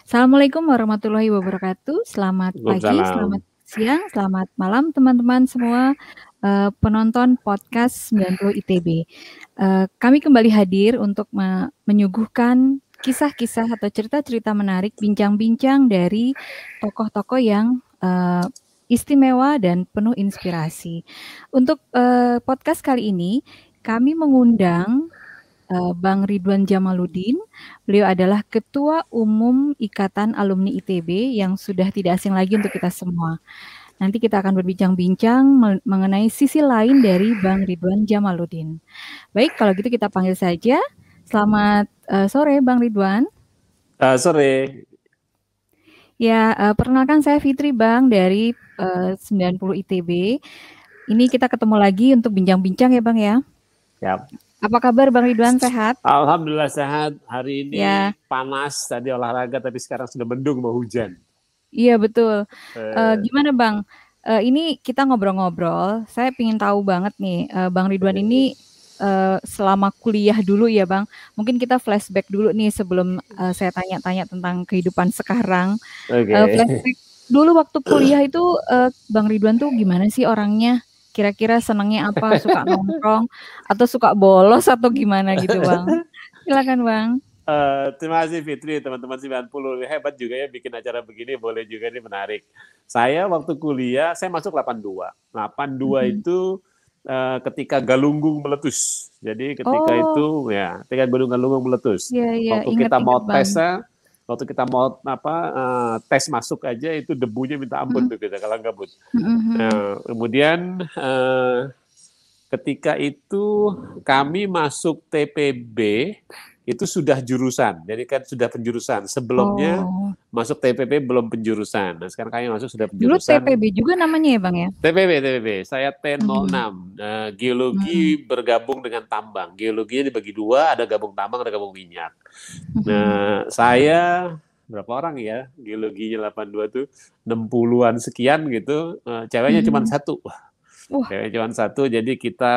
Assalamualaikum warahmatullahi wabarakatuh. Selamat pagi, Waalaikumsalam. selamat siang, selamat malam teman-teman semua penonton podcast 90 ITB. Kami kembali hadir untuk menyuguhkan kisah-kisah atau cerita-cerita menarik, bincang-bincang dari tokoh-tokoh yang istimewa dan penuh inspirasi. Untuk podcast kali ini, kami mengundang Bang Ridwan Jamaluddin. Beliau adalah Ketua Umum Ikatan Alumni ITB yang sudah tidak asing lagi untuk kita semua. Nanti kita akan berbincang-bincang mengenai sisi lain dari Bang Ridwan Jamaluddin. Baik, kalau gitu kita panggil saja. Selamat sore Bang Ridwan. Sore. Ya, perkenalkan saya Fitri Bang dari 90 ITB. Ini kita ketemu lagi untuk bincang-bincang ya Bang ya. Siap. Apa kabar Bang Ridwan, sehat? Alhamdulillah sehat. Hari ini Ya. panas, tadi olahraga tapi sekarang sudah mendung mau hujan. Iya betul. Gimana Bang? Ini kita ngobrol-ngobrol. Saya ingin tahu banget nih, Bang Ridwan ini selama kuliah dulu ya Bang. Mungkin kita flashback dulu nih sebelum saya tanya-tanya tentang kehidupan sekarang. Flashback dulu waktu kuliah itu Bang Ridwan tuh gimana sih orangnya? Kira-kira senangnya apa? Suka nongkrong atau suka bolos atau gimana gitu Bang? Silakan Bang. Terima kasih Fitri, teman-teman 90. Hebat juga ya bikin acara begini, boleh juga, ini menarik. Saya waktu kuliah, saya masuk 82. 82 itu ketika Galunggung meletus. Jadi ketika itu, ya, ketika Gunung Galunggung meletus. Iya, Waktu kita mau tesnya, waktu kita mau tes masuk aja itu debunya minta ampun tuh kita kalau gabut. Kemudian ketika itu kami masuk TPB itu sudah jurusan, jadi kan sudah penjurusan. Sebelumnya masuk TPB belum penjurusan. Nah sekarang kami masuk sudah penjurusan. Dulu TPB juga namanya ya Bang ya? TPB. Saya T06. Geologi bergabung dengan tambang. Geologinya dibagi dua, ada gabung tambang, ada gabung minyak. Nah saya berapa orang ya? Geologinya 82 tuh 60-an sekian gitu. Ceweknya cuma satu. Cewek cuma satu, jadi kita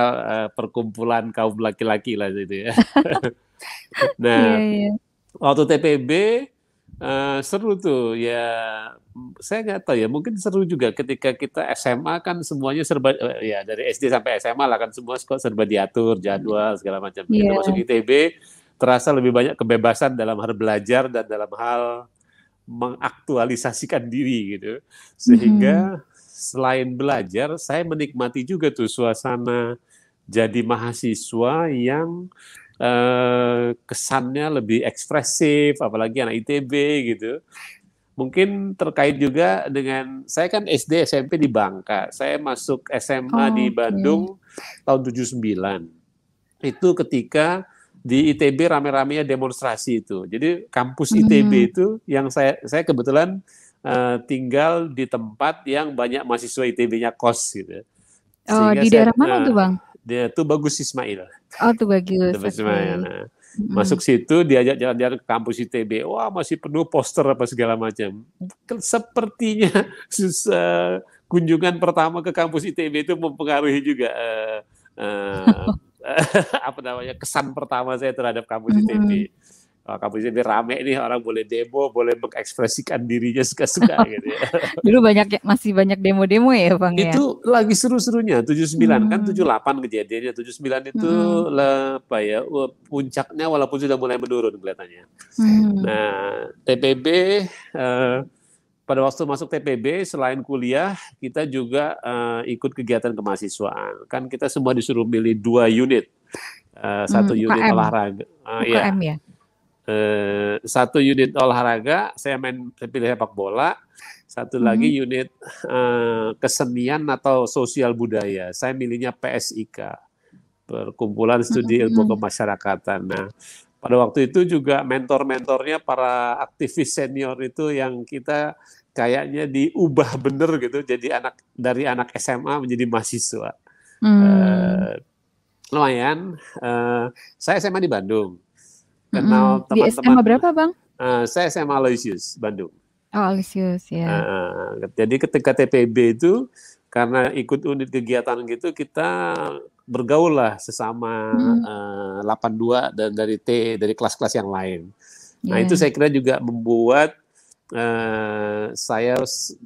perkumpulan kaum laki-laki lah gitu ya. Nah, waktu TPB seru tuh ya. Saya nggak tahu ya, mungkin seru juga ketika kita SMA kan semuanya serba ya, dari SD sampai SMA lah kan semua serba diatur, jadwal segala macam. Kita masuk ITB terasa lebih banyak kebebasan dalam hal belajar dan dalam hal mengaktualisasikan diri gitu. Sehingga selain belajar, saya menikmati juga tuh suasana jadi mahasiswa yang kesannya lebih ekspresif, apalagi anak ITB gitu. Mungkin terkait juga dengan, saya kan SD SMP di Bangka, saya masuk SMA di Bandung tahun 79. Itu ketika di ITB rame-ramenya demonstrasi itu. Jadi kampus ITB itu yang saya kebetulan tinggal di tempat yang banyak mahasiswa ITB-nya kos gitu. Sehingga di daerah mana tuh Bang? Dia tuh Bagus Ismail. Oh tuh Bagus. Ismail. Nah, masuk situ diajak jalan-jalan ke kampus ITB. Wah masih penuh poster apa segala macam. Sepertinya kunjungan pertama ke kampus ITB itu mempengaruhi juga apa namanya, kesan pertama saya terhadap kampus ITB. Kampus ITB rame nih, orang boleh demo, boleh mengekspresikan dirinya suka-suka gitu ya. Dulu masih banyak demo-demo ya Bang ya? Itu lagi seru-serunya, 79 kan 78 kejadiannya, 79 itu apa ya, puncaknya walaupun sudah mulai menurun kelihatannya. Nah, TPB pada waktu masuk TPB selain kuliah kita juga ikut kegiatan kemahasiswaan. Kan kita semua disuruh milih 2 unit. Satu unit olahraga. UKM ya. Satu unit olahraga, saya pilih sepak bola. Satu lagi unit kesenian atau sosial budaya. Saya milihnya PSIK, Perkumpulan Studi Ilmu Kemasyarakatan. Nah, pada waktu itu juga mentor-mentornya para aktivis senior itu yang kita kayaknya diubah bener gitu, jadi dari anak SMA menjadi mahasiswa. Lumayan. Saya SMA di Bandung. Kenal teman-teman. Di SMA berapa Bang? Saya SMA Aloysius, Bandung. Oh Aloysius ya. Jadi ketika TPB itu karena ikut unit kegiatan gitu, kita bergaul lah sesama 82 dan dari kelas-kelas yang lain. Nah itu saya kira juga membuat saya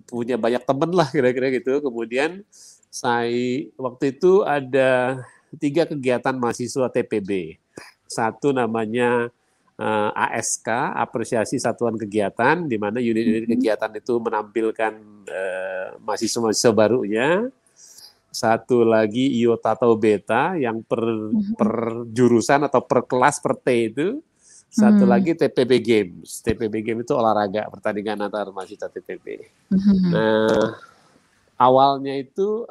punya banyak teman lah kira-kira gitu. Kemudian saya waktu itu ada 3 kegiatan mahasiswa TPB. Satu namanya ASK, Apresiasi Satuan Kegiatan, di mana unit-unit kegiatan itu menampilkan mahasiswa-mahasiswa barunya. Satu lagi IOTA atau Beta yang per jurusan atau per kelas per T itu. Satu lagi TPB Games. TPB Games itu olahraga, pertandingan antar mahasiswa TPB. Nah, awalnya itu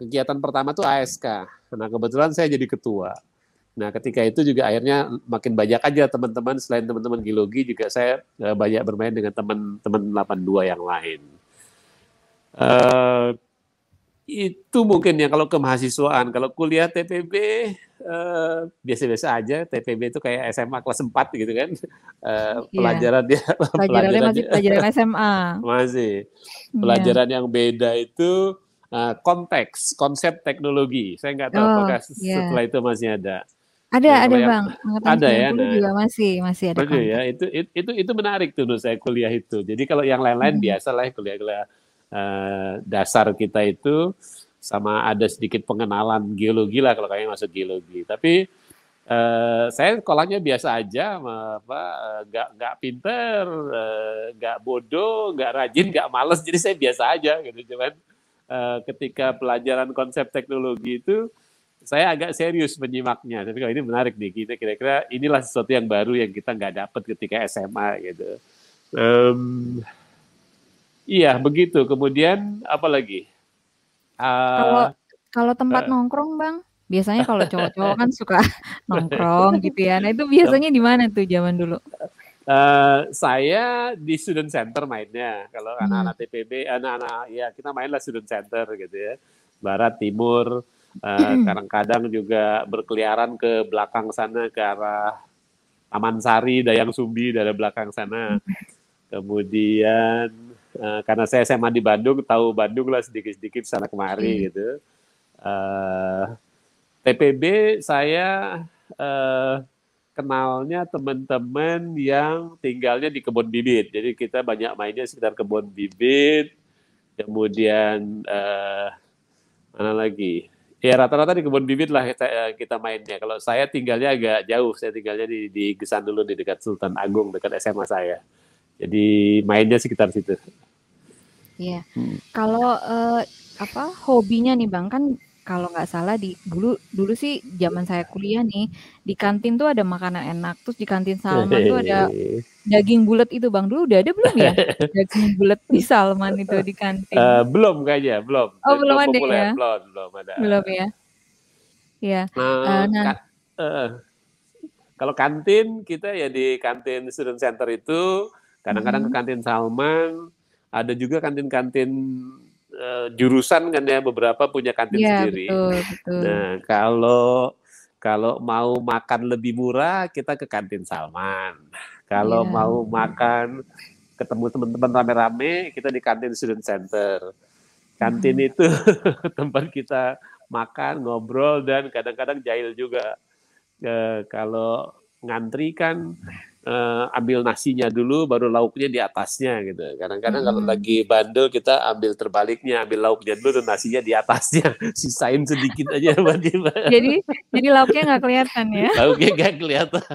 kegiatan pertama itu ASK. Nah, kebetulan saya jadi ketua. Nah, ketika itu juga akhirnya makin banyak aja teman-teman, selain teman-teman geologi juga saya banyak bermain dengan teman-teman 82 yang lain. Itu mungkin ya kalau kemahasiswaan. Kalau kuliah TPB biasa-biasa aja. TPB itu kayak SMA kelas 4 gitu kan. Pelajarannya masih pelajaran SMA. Masih. Pelajaran yang beda itu konteks, konsep teknologi. Saya nggak tahu apakah setelah itu masih ada. Ada Bang. Ada ya. Nah, juga masih ada konteks. Ya, itu menarik tuh saya kuliah itu. Jadi kalau yang lain-lain biasa lah kuliah dasar kita itu sama ada sedikit pengenalan geologi lah kalau kalian masuk geologi. Tapi saya sekolahnya biasa aja, nggak pinter, nggak bodoh, nggak rajin, nggak males. Jadi saya biasa aja gitu. Cuman ketika pelajaran konsep teknologi itu saya agak serius menyimaknya. Tapi kalau ini menarik nih, kita kira-kira inilah sesuatu yang baru yang kita nggak dapat ketika SMA gitu. Iya, begitu. Kemudian apa lagi? Kalau tempat nongkrong, Bang, biasanya kalau cowok-cowok kan suka nongkrong gitu ya. Nah, itu biasanya di mana tuh zaman dulu? Saya di student center mainnya. Kalau anak-anak TPB, ya kita mainlah student center gitu ya. Barat, timur, kadang-kadang juga berkeliaran ke belakang sana ke arah Taman Sari, Dayang Sumbi dari belakang sana. Kemudian karena saya SMA di Bandung, tahu Bandung lah sedikit-sedikit sana kemari gitu. TPB saya kenalnya teman-teman yang tinggalnya di kebun bibit. Jadi kita banyak mainnya sekitar kebun bibit. Kemudian mana lagi? Ya rata-rata di kebun bibit lah kita mainnya. Kalau saya tinggalnya agak jauh. Saya tinggalnya di Gesan dulu, di dekat Sultan Agung, dekat SMA saya. Jadi mainnya sekitar situ. Iya. Kalau hobinya nih Bang, kan kalau nggak salah dulu sih zaman saya kuliah nih, di kantin tuh ada makanan enak, terus di kantin Salman tuh ada daging bulat itu Bang. Dulu udah ada belum ya? Daging bulat di Salman itu di kantin. Belum kayaknya, belum. Oh, belum ada populer. ya? Belum ada. Belum ya? Iya. Kalau kantin, kita ya di kantin student center itu, kadang-kadang ke kantin Salman, ada juga kantin-kantin jurusan kan ya, beberapa punya kantin sendiri. Betul. Nah, kalau mau makan lebih murah, kita ke kantin Salman. Kalau mau makan, ketemu teman-teman rame-rame, kita di kantin student center. Kantin itu tempat kita makan, ngobrol, dan kadang-kadang jahil juga. Kalau ngantri kan ambil nasinya dulu, baru lauknya di atasnya gitu. Kadang-kadang kalau lagi bandel kita ambil terbaliknya, ambil lauknya dulu dan nasinya di atasnya, sisain sedikit aja. Jadi lauknya nggak kelihatan ya? Lauknya nggak kelihatan.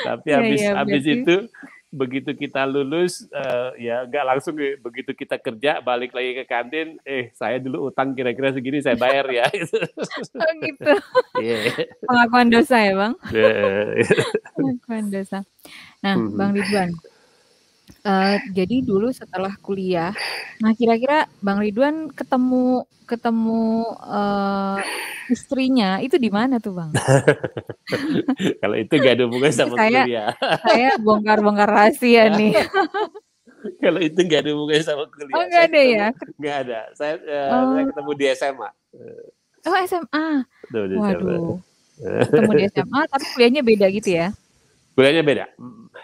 Tapi habis itu begitu kita lulus ya nggak langsung begitu kita kerja balik lagi ke kantin, saya dulu utang kira-kira segini saya bayar ya. Oh gitu. Pengakuan dosa ya Bang? Pengakuan dosa. Nah Bang Ridwan, jadi dulu setelah kuliah, nah kira-kira Bang Ridwan ketemu istrinya itu di mana tuh Bang? Kalau itu gak ada hubungan sama kuliah. Saya bongkar-bongkar rahasia nih. Kalau itu gak ada hubungan sama kuliah. Oh nggak ada ya? Nggak ada. Saya ketemu di SMA. Oh SMA. Waduh. Ketemu di SMA, tapi kuliahnya beda gitu ya? Kuliahnya beda.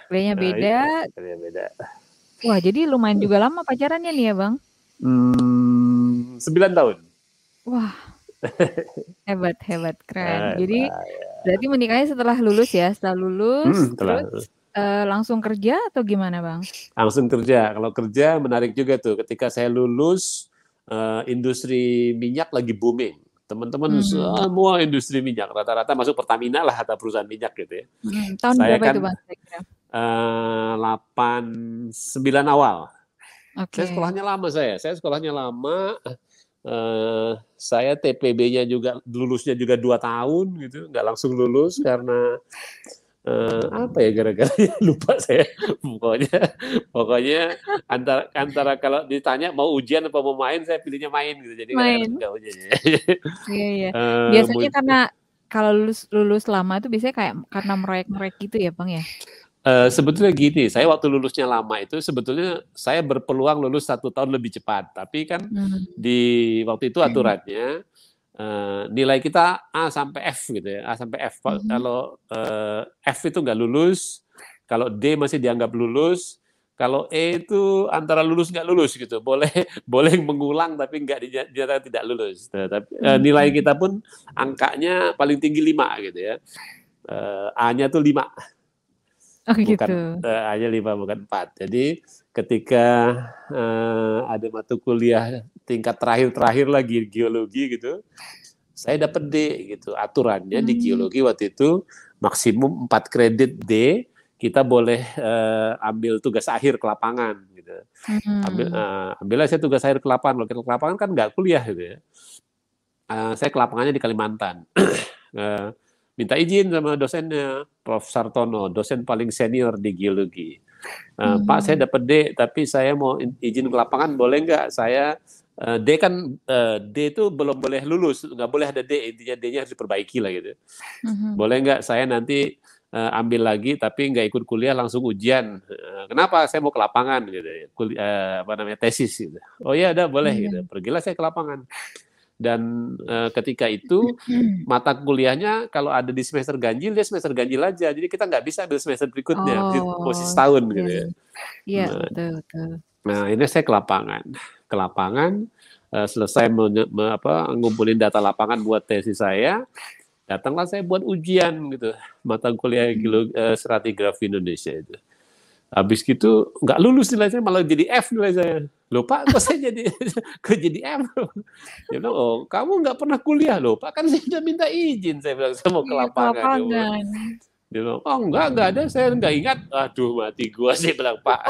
Kuliahnya beda. Wah, jadi lumayan juga lama pacarannya nih ya, Bang? 9 tahun. Wah, hebat, keren. Jadi berarti menikahnya setelah lulus ya? Setelah lulus, terus langsung kerja atau gimana Bang? Langsung kerja. Kalau kerja menarik juga tuh. Ketika saya lulus, industri minyak lagi booming. Teman-teman semua industri minyak, rata-rata masuk Pertamina lah atau perusahaan minyak gitu ya. Tahun Saya berapa itu kan Bang kira-kira? 89 awal. Saya Oke. sekolahnya lama saya sekolahnya lama. Saya TPB-nya juga lulusnya juga 2 tahun gitu, nggak langsung lulus karena apa ya gara-gara lupa saya. Pokoknya antara kalau ditanya mau ujian apa mau main, saya pilihnya main gitu. Jadi kadang-kadang Main. suka ujian. Iya, iya. Biasanya karena kalau lulus lama itu biasanya kayak karena merek-merek gitu ya, Bang ya? Sebetulnya gini, saya waktu lulusnya lama itu sebetulnya saya berpeluang lulus 1 tahun lebih cepat. Tapi kan di waktu itu aturannya nilai kita A sampai F gitu ya, A sampai F. Kalau F itu nggak lulus, kalau D masih dianggap lulus, kalau E itu antara lulus nggak lulus gitu. Boleh boleh mengulang tapi nggak dinyatakan tidak lulus. Tapi nilai kita pun angkanya paling tinggi 5 gitu ya. A-nya tuh 5. Oh Bukan gitu. A-nya 5 bukan 4. Jadi ketika ada mata kuliah tingkat terakhir lagi geologi gitu, saya dapat D gitu. Aturannya di geologi waktu itu maksimum 4 kredit D, kita boleh ambil tugas akhir ke lapangan gitu. Ambillah saya tugas akhir ke lapangan. Kalau ke lapangan kan nggak kuliah gitu ya. Saya ke lapangannya di Kalimantan. Minta izin sama dosennya, Prof. Sartono, dosen paling senior di geologi. Pak, saya dapat D, tapi saya mau izin ke lapangan, boleh nggak? Saya D kan D itu belum boleh lulus, nggak boleh ada D, intinya D-nya harus diperbaiki lah gitu. Boleh nggak saya nanti ambil lagi, tapi nggak ikut kuliah langsung ujian? Kenapa? Saya mau ke lapangan gitu, tesis gitu. Oh iya, ada boleh gitu. Pergilah saya ke lapangan. Dan ketika itu mata kuliahnya kalau ada di semester ganjil, dia semester ganjil aja. Jadi kita nggak bisa ambil semester berikutnya, mesti setahun gitu ya. Iya, betul. Nah, ini saya ke lapangan, selesai ngumpulin data lapangan buat tesis saya, datanglah saya buat ujian gitu, mata kuliah stratigrafi Indonesia itu. Habis gitu nggak lulus nilai saya, malah jadi F nilai saya. Loh Pak, kok saya jadi F? Dia bilang, oh kamu nggak pernah kuliah loh Pak, kan saya udah minta izin, saya bilang saya mau ke Iya, ke lapangan. lapangan. Dia bilang, oh enggak ada, saya nggak ingat. Aduh mati gua, saya bilang Pak.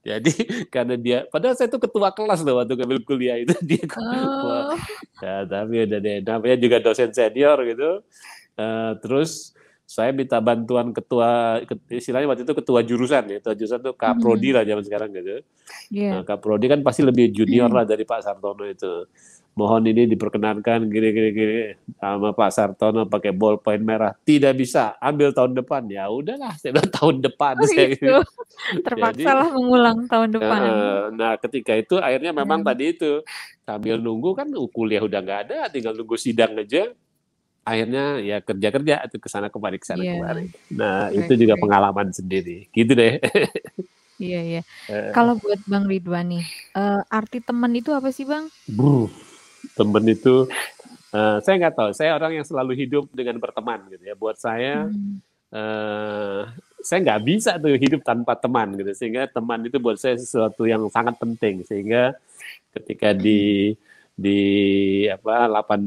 Jadi karena dia, padahal saya tuh ketua kelas loh waktu ngambil kuliah itu dia. Oh. Ya, tapi udah deh, namanya juga dosen senior gitu. Terus saya minta bantuan ketua, istilahnya waktu itu ketua jurusan ya, ketua jurusan tuh Kaprodi lah zaman sekarang gitu. Nah, Kaprodi kan pasti lebih junior lah dari Pak Sartono itu. Mohon ini diperkenankan gini sama Pak Sartono pakai ballpoint merah. Tidak bisa, ambil tahun depan. Ya udahlah, saya bilang tahun depan. Oh gitu. Jadi, Terpaksalah mengulang tahun depan. nah ketika itu akhirnya memang tadi itu sambil nunggu kan kuliah udah nggak ada, tinggal nunggu sidang aja. Akhirnya ya kerja atau kesana kemari. Nah itu juga pengalaman sendiri, gitu deh. Iya. Kalau buat Bang Ridwan nih, arti teman itu apa sih Bang? Teman itu, saya nggak tahu. Saya orang yang selalu hidup dengan berteman gitu ya. Buat saya nggak bisa tuh hidup tanpa teman gitu. Sehingga teman itu buat saya sesuatu yang sangat penting. Sehingga ketika di 82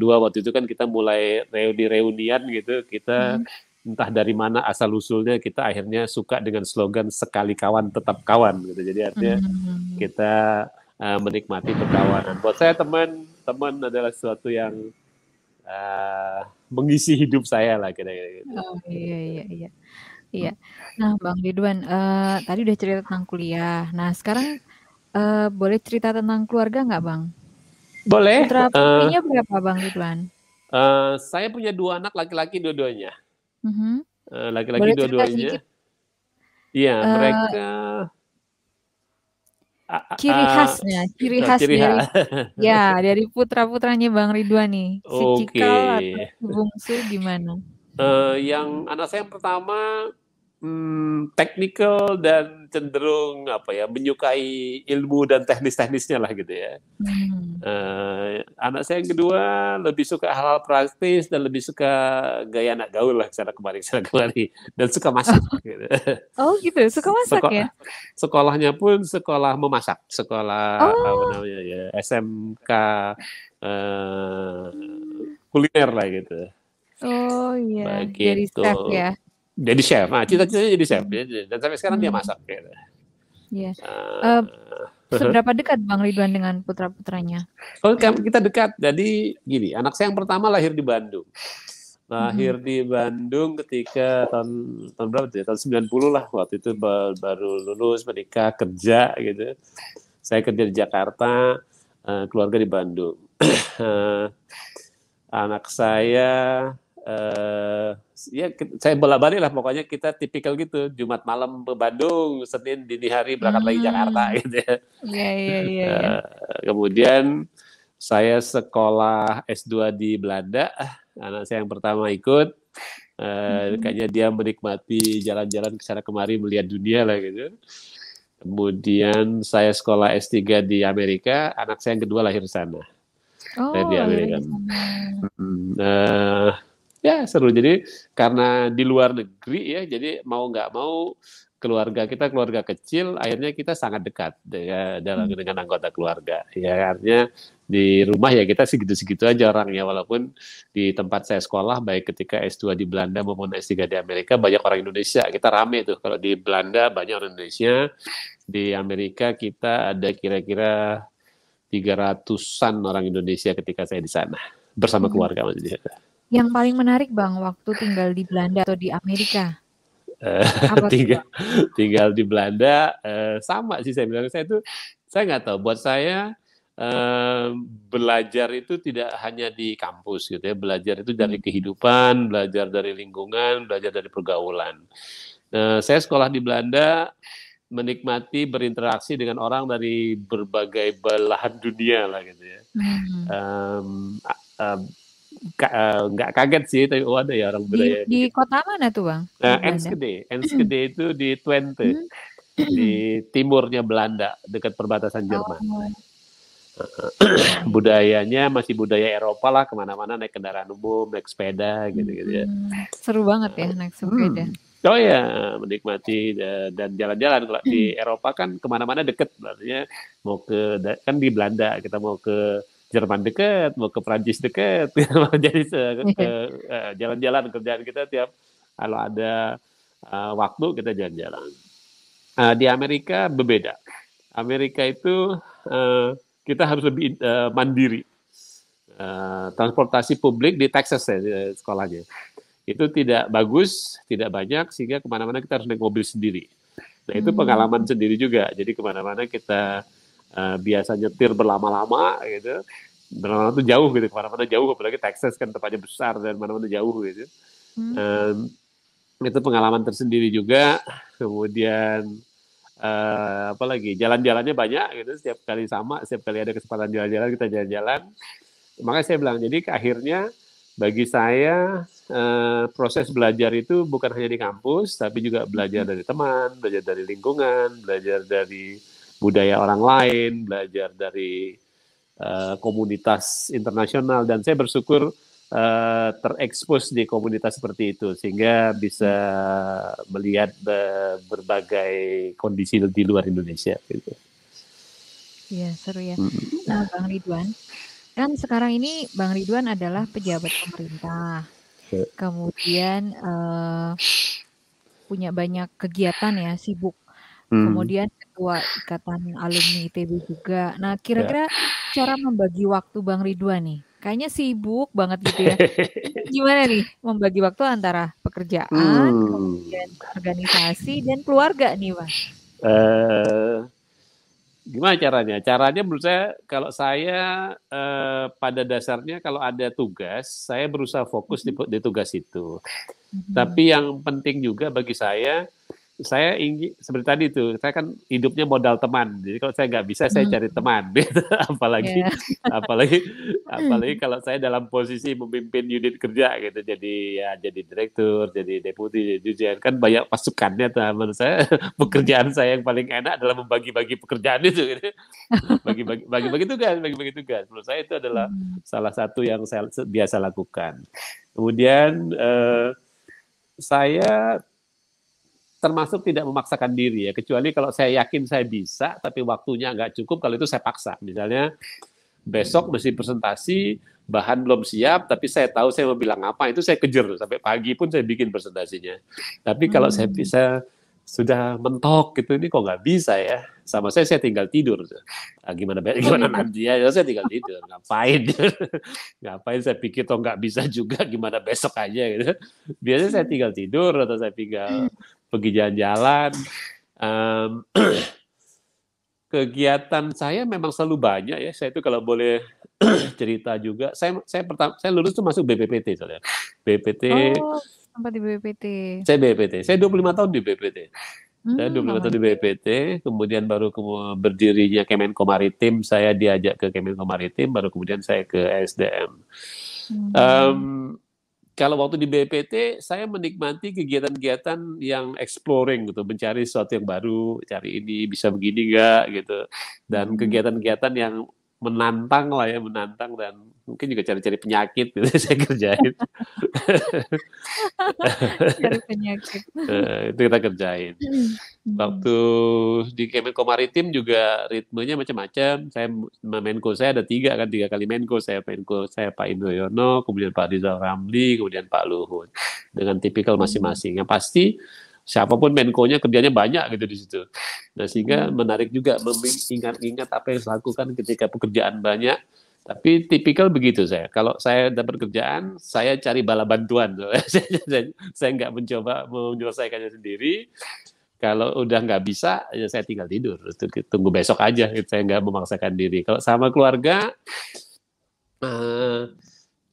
waktu itu kan kita mulai reunian gitu, kita entah dari mana asal usulnya kita akhirnya suka dengan slogan sekali kawan tetap kawan gitu. Jadi artinya kita menikmati perkawanan. Buat saya teman adalah sesuatu yang mengisi hidup saya lah kira-kira gitu. Oh iya. Nah Bang Ridwan, tadi udah cerita tentang kuliah. Nah sekarang boleh cerita tentang keluarga nggak Bang? Boleh. Putra putrinya berapa Bang Ridwan? Saya punya 2 anak laki-laki dua-duanya. Laki-laki Boleh cerita dua-duanya. sedikit? Iya, mereka Ciri khasnya dari putra-putranya Bang Ridwan nih. Si Cikal atau si bungsu gimana? Yang anak saya yang pertama teknikal dan cenderung menyukai ilmu dan teknis-teknisnya lah gitu ya. Anak saya yang kedua lebih suka hal-hal praktis dan lebih suka gaya anak gaul lah sana kemari dan suka masak. Gitu. Oh gitu, suka masak ya? Sekolahnya pun sekolah memasak, sekolah SMK kuliner lah gitu. Oh iya, begitu. jadi chef ya? Jadi chef, cita-citanya jadi chef dan sampai sekarang dia masak. Gitu. Iya. Seberapa dekat Bang Ridwan dengan putra-putranya? Oh, kita dekat. Jadi gini, anak saya yang pertama lahir di Bandung. Lahir di Bandung ketika tahun berapa tuh ya? Tahun 90 lah. Waktu itu baru lulus, menikah, kerja gitu. Saya kerja di Jakarta, keluarga di Bandung. Anak saya saya bolak-balik lah, pokoknya kita tipikal gitu, Jumat malam ke Bandung, Senin dini hari berangkat lagi Jakarta gitu ya. Iya. Kemudian saya sekolah S2 di Belanda, anak saya yang pertama ikut, kayaknya dia menikmati jalan-jalan ke sana kemari melihat dunia lah gitu. Kemudian saya sekolah S3 di Amerika, anak saya yang kedua lahir di sana. Lahir di Amerika. Ya seru, jadi karena di luar negeri ya, jadi mau nggak mau keluarga kita keluarga kecil, akhirnya kita sangat dekat dengan anggota keluarga. Ya artinya di rumah ya kita segitu-segitu aja orangnya, walaupun di tempat saya sekolah baik ketika S2 di Belanda maupun S3 di Amerika banyak orang Indonesia, kita rame tuh. Kalau di Belanda banyak orang Indonesia, di Amerika kita ada kira-kira 300-an orang Indonesia ketika saya di sana bersama keluarga maksudnya. Yang paling menarik Bang waktu tinggal di Belanda atau di Amerika? Tinggal di Belanda sama sih, saya bilang, saya nggak tahu, buat saya belajar itu tidak hanya di kampus gitu ya, belajar itu dari kehidupan, belajar dari lingkungan, belajar dari pergaulan. Saya sekolah di Belanda, menikmati berinteraksi dengan orang dari berbagai belahan dunia lah gitu ya. Nggak kaget sih, tapi ada ya orang budaya di kota mana tuh Bang? Enschede itu di Twente, di timurnya Belanda, dekat perbatasan Jerman. Budayanya masih budaya Eropa lah, kemana-mana naik kendaraan umum, naik sepeda gitu ya. Seru banget ya naik sepeda. Oh ya, menikmati dan jalan-jalan. Kalau di Eropa kan kemana-mana deket, artinya mau kan di Belanda kita mau ke Jerman deket, mau ke Prancis deket, jadi jalan-jalan, kerjaan kita tiap kalau ada waktu kita jalan-jalan. Di Amerika berbeda. Amerika itu kita harus lebih mandiri. Transportasi publik di Texas ya, sekolahnya itu tidak bagus, tidak banyak, sehingga kemana-mana kita harus naik mobil sendiri. Nah itu pengalaman sendiri juga. Jadi kemana-mana kita biasa nyetir berlama-lama gitu, berlama-lama itu jauh gitu, kemana-mana jauh, apalagi Texas kan tempatnya besar dan mana-mana jauh gitu. Itu pengalaman tersendiri juga. Kemudian apalagi jalan-jalannya banyak gitu, setiap kali ada kesempatan jalan-jalan kita jalan-jalan. Makanya saya bilang, jadi akhirnya bagi saya proses belajar itu bukan hanya di kampus, tapi juga belajar dari teman, belajar dari lingkungan, belajar dari budaya orang lain, belajar dari komunitas internasional, dan saya bersyukur terekspos di komunitas seperti itu sehingga bisa melihat berbagai kondisi di luar Indonesia gitu. Iya, seru ya. Nah, Bang Ridwan, kan sekarang ini Bang Ridwan adalah pejabat pemerintah. Kemudian punya banyak kegiatan ya, sibuk. Kemudian ketua Ikatan Alumni ITB juga. Nah, kira-kira cara membagi waktu Bang Ridwan nih, kayaknya sibuk banget gitu ya. Gimana nih membagi waktu antara pekerjaan, kemudian organisasi, dan keluarga nih, Bang? Gimana caranya? Caranya menurut saya, kalau saya pada dasarnya kalau ada tugas, saya berusaha fokus di tugas itu. Tapi yang penting juga bagi saya, saya ingin seperti tadi itu, saya kan hidupnya modal teman. Jadi kalau saya nggak bisa, saya cari teman. Gitu. apalagi, Ya. apalagi, apalagi kalau saya dalam posisi memimpin unit kerja gitu. Jadi ya jadi direktur, jadi deputi, jadi dirjen. Kan banyak pasukannya. Menurut saya pekerjaan saya yang paling enak adalah membagi-bagi pekerjaan itu. Gitu. Bagi-bagi tugas. Menurut saya itu adalah salah satu yang saya biasa lakukan. Kemudian saya termasuk tidak memaksakan diri ya, kecuali kalau saya yakin saya bisa, tapi waktunya nggak cukup, kalau itu saya paksa. Misalnya besok mesti presentasi, bahan belum siap, tapi saya tahu saya mau bilang apa, itu saya kejar sampai pagi pun saya bikin presentasinya. Tapi kalau saya bisa sudah mentok gitu, ini kok nggak bisa ya, sama saya tinggal tidur. Gimana nanti ya, saya tinggal tidur, ngapain? Ngapain saya pikir toh nggak bisa juga, gimana besok aja gitu. Biasanya saya tinggal tidur atau saya tinggal pergi jalan-jalan. Kegiatan saya memang selalu banyak ya. Saya itu kalau boleh cerita juga, saya lulus tuh masuk BPPT soalnya. BPT. Oh, sampai di BPPT. Saya BPT. Saya 25 tahun di BPT. Saya 25 tahun di BPT, kemudian baru berdirinya Kemenko Maritim, saya diajak ke Kemenko Maritim, baru kemudian saya ke SDM. Kalau waktu di BPT, saya menikmati kegiatan-kegiatan yang exploring gitu, mencari sesuatu yang baru, cari ini bisa begini nggak gitu, dan kegiatan-kegiatan yang menantang lah ya, menantang dan mungkin juga cari-cari penyakit gitu saya kerjain. Cari penyakit. Itu kita kerjain. Waktu di Kemenko Maritim juga ritmenya macam-macam. Menko saya ada 3 kali Menko saya Pak Indroyono, kemudian Pak Rizal Ramli, kemudian Pak Luhut dengan tipikal masing-masing. Yang pasti siapapun Menko-nya kerjanya banyak gitu di situ. Nah sehingga menarik juga mengingat-ingat apa yang saya lakukan ketika pekerjaan banyak. Tapi tipikal begitu saya. Kalau saya dapat kerjaan, saya cari bala bantuan. Saya nggak mencoba menyelesaikannya sendiri. Kalau udah nggak bisa, ya saya tinggal tidur. Tunggu besok aja. Saya nggak memaksakan diri. Kalau sama keluarga,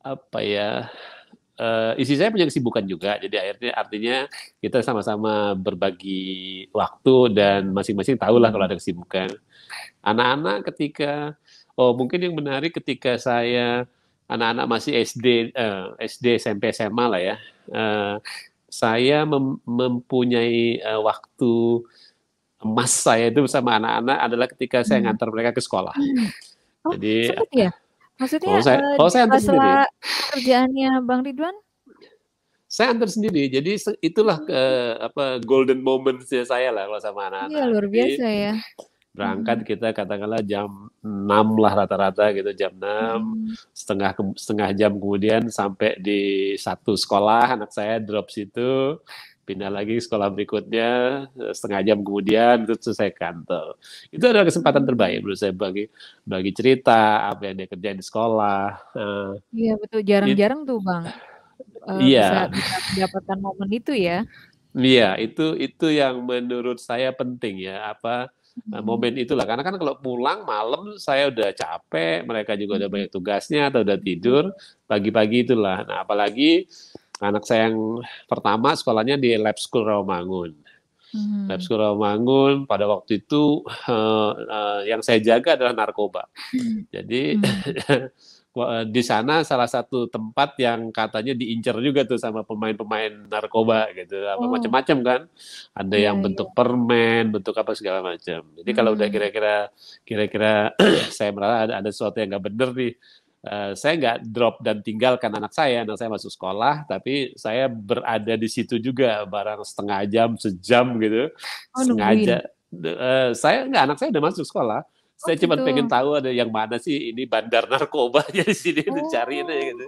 apa ya? Istri saya punya kesibukan juga. Jadi artinya kita sama-sama berbagi waktu dan masing-masing tahulah kalau ada kesibukan. Anak-anak mungkin yang menarik ketika anak-anak masih SD, SMP, SMA lah ya, saya mempunyai waktu emas saya itu bersama anak-anak adalah ketika saya ngantar mereka ke sekolah. Oh, Jadi, sempat ya? Maksudnya saya antar sendiri. Kerjaannya Bang Ridwan? Saya antar sendiri, jadi itulah golden moments-nya saya lah kalau sama anak-anak. Iya, luar biasa ya. Berangkat kita katakanlah jam 6 lah rata-rata gitu, jam 6, setengah jam kemudian sampai di satu sekolah, anak saya drop situ, pindah lagi sekolah berikutnya, setengah jam kemudian itu selesai kantor. Itu adalah kesempatan terbaik menurut saya bagi cerita apa yang dia kerjain di sekolah. Iya betul, jarang-jarang tuh Bang. Iya. Bisa mendapatkan momen itu ya. Iya, itu yang menurut saya penting ya, momen itulah. Karena kan kalau pulang malam saya udah capek, mereka juga udah banyak tugasnya atau udah tidur, pagi-pagi itulah. Nah, apalagi anak saya yang pertama sekolahnya di Lab School Rawamangun. Lab School Rawamangun pada waktu itu yang saya jaga adalah narkoba. Jadi di sana salah satu tempat yang katanya diincar juga tuh sama pemain-pemain narkoba gitu, macam-macam kan, ada yang bentuk permen, bentuk apa segala macam. Jadi kalau udah kira-kira saya merasa ada sesuatu yang nggak bener nih, saya nggak drop dan tinggalkan anak saya masuk sekolah, tapi saya berada di situ juga barang setengah jam, sejam gitu, sengaja. Anak saya udah masuk sekolah. Saya cuma pengen tahu ada yang mana sih ini bandar narkobanya di sini, dicariin aja gitu.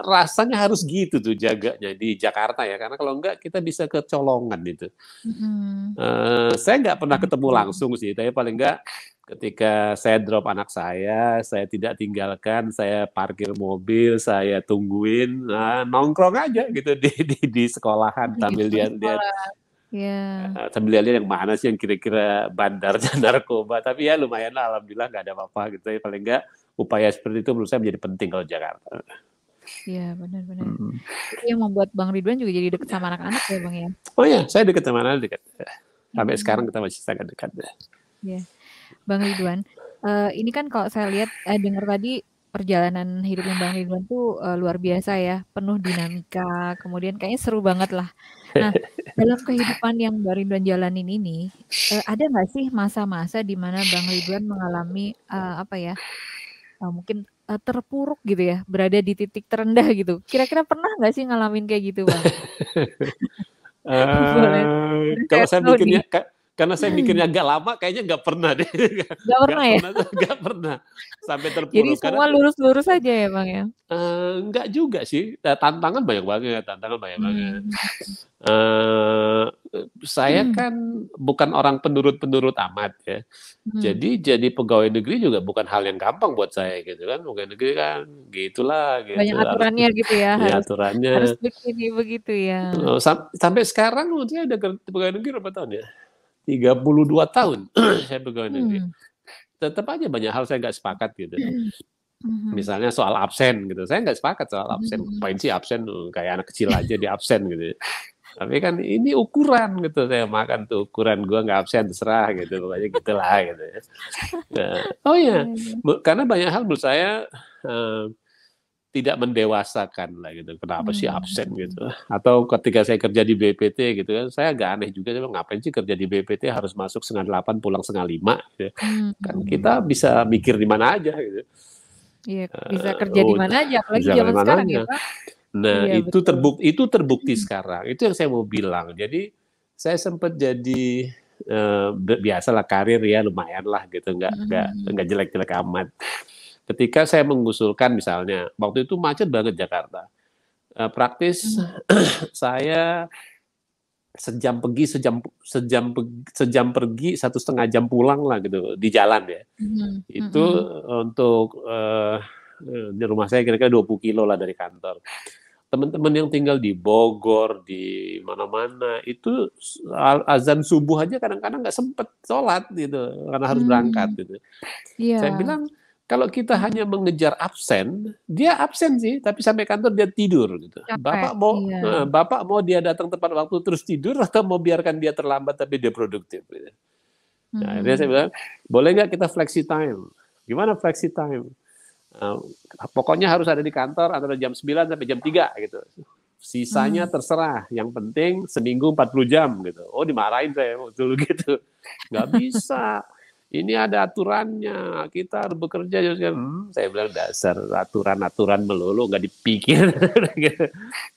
Rasanya harus gitu tuh jaganya di Jakarta ya, karena kalau enggak kita bisa kecolongan itu. Saya nggak pernah ketemu langsung sih, tapi paling enggak ketika saya drop anak saya tidak tinggalkan, saya parkir mobil, saya tungguin, nongkrong aja gitu di sekolahan sambil lihat-lihat. Sambil lihat yang mana sih yang kira-kira bandar narkoba, tapi ya lumayan lah, alhamdulillah nggak ada apa-apa gitu ya. Paling nggak upaya seperti itu menurut saya menjadi penting kalau Jakarta. Iya, benar-benar. Itu yang membuat Bang Ridwan juga jadi dekat sama anak-anak ya, Bang ya? Oh ya, saya dekat sama anak dekat. Sampai sekarang Hmm, kita masih sangat dekat. iya. Bang Ridwan, ini kan kalau saya lihat, dengar tadi perjalanan hidupnya Bang Ridwan tuh, luar biasa ya, penuh dinamika, kemudian kayaknya seru banget lah. Nah, dalam kehidupan yang Bang Ridwan jalanin ini, ada nggak sih masa-masa di mana Bang Ridwan mengalami, apa ya, mungkin, terpuruk gitu ya, berada di titik terendah gitu. Kira-kira pernah nggak sih ngalamin kayak gitu, Bang? Boleh boleh Kalau saya saya tahu nih. mikirnya, karena saya mikirnya agak lama, kayaknya nggak pernah deh, Nggak nggak pernah ya? pernah, nggak pernah sampai Jadi terpuruk. Karena semua lurus-lurus aja ya, Bang, ya? enggak juga sih, tantangan banyak banget, tantangan banyak banget. Mmm, Eh, saya kan bukan orang penurut-penurut amat ya. mhm. Jadi pegawai negeri juga bukan hal yang gampang buat saya gitu kan. Pegawai negeri kan gitulah Banyak gitu, harus aturannya gitu ya, ya harus harus aturannya. begini, begitu ya. Sampai sekarang saya udah pegawai negeri berapa tahun ya? 32 tahun saya pegawai negeri. Mmm, Tetap aja banyak hal saya nggak sepakat gitu. mhm, Misalnya soal absen gitu, saya nggak sepakat soal mhm absen. mhm. Ngapain sih absen? Kayak anak kecil aja di absen gitu. Tapi kan ini ukuran gitu, saya makan tuh ukuran, gue nggak absen terserah gitu, pokoknya gitulah gitu ya. Nah, oh ya, Iya iya. karena banyak hal menurut saya eh, tidak mendewasakan lah gitu. Kenapa sih absen Mhm, gitu? Atau ketika saya kerja di BPT gitu kan, saya agak aneh juga, saya bilang, ngapain sih kerja di BPT harus masuk 7:30 pulang 7:30 gitu. Kan kita mhm. bisa mikir di mana aja gitu. Iya, bisa kerja di Oh, mana aja, apalagi bisa zaman sekarang ya, kemana-mana. Bang. Nah, Iya, betul. itu terbukti sekarang. Itu yang saya mau bilang. Jadi saya sempat jadi biasalah karir ya lumayan lah gitu, Mhm nggak jelek-jelek amat. Ketika saya mengusulkan misalnya, waktu itu macet banget Jakarta. Praktis mhm saya sejam pergi, sejam pergi, 1,5 jam pulang lah gitu di jalan ya. mhm Itu mhm untuk di rumah saya kira-kira 20 kilo lah dari kantor. Teman-teman yang tinggal di Bogor, di mana-mana, itu azan subuh aja kadang-kadang nggak sempet sholat gitu, karena harus berangkat mmm, gitu. iya, Saya bilang, kalau kita mhm, hanya mengejar absen, dia absen sih, tapi sampai kantor dia tidur gitu. capek, iya, Bapak mau dia datang tepat waktu terus tidur atau mau biarkan dia terlambat tapi dia produktif gitu. Nah, akhirnya saya mhm, bilang, boleh nggak kita flexi time? Gimana flexi time? Uh, Pokoknya harus ada di kantor antara jam 9 sampai jam 3 gitu. Sisanya mmm, terserah, yang penting seminggu 40 jam gitu. Oh, dimarahin saya dulu gitu. Nggak bisa. Ini ada aturannya, kita harus bekerja. Saya bilang dasar aturan-aturan melulu, nggak dipikir.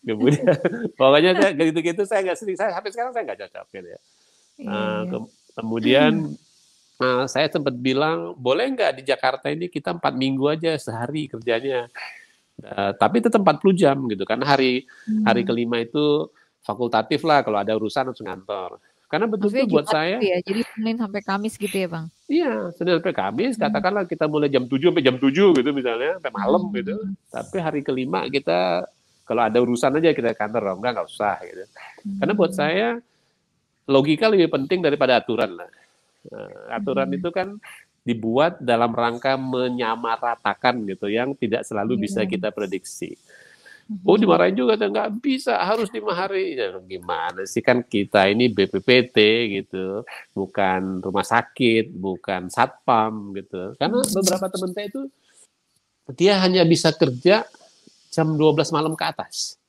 Kemudian, pokoknya saya gitu-gitu saya nggak sering. Sampai sekarang saya nggak cocok gitu ya. iya iya. Kemudian saya sempat bilang, boleh nggak di Jakarta ini kita 4 minggu aja sehari kerjanya. Tapi tetap 40 jam gitu. Karena hari Mmm, kelima itu fakultatif lah kalau ada urusan harus ngantor. Karena maksudnya betul-betul buat Jumat gitu saya, ya? Jadi Senin sampai Kamis gitu ya, Bang? iya, Senin sampai Kamis, Mmm, katakanlah kita mulai jam 7 sampai jam 7 gitu misalnya, sampai mhm malam gitu. mhm Tapi hari kelima kita, kalau ada urusan aja kita ke kantor, kalau nggak usah gitu. Karena buat mhm saya, logika lebih penting daripada aturan lah. Aturan mhm, itu kan dibuat dalam rangka menyamaratakan gitu, yang tidak selalu bisa iya, kita prediksi. Oh, mhm, dimarahin juga, nggak bisa, harus 5 hari. Ya, gimana sih, kan kita ini BPPT gitu, bukan rumah sakit, bukan satpam gitu. Karena mhm. beberapa teman saya itu, dia hanya bisa kerja jam 12 malam ke atas,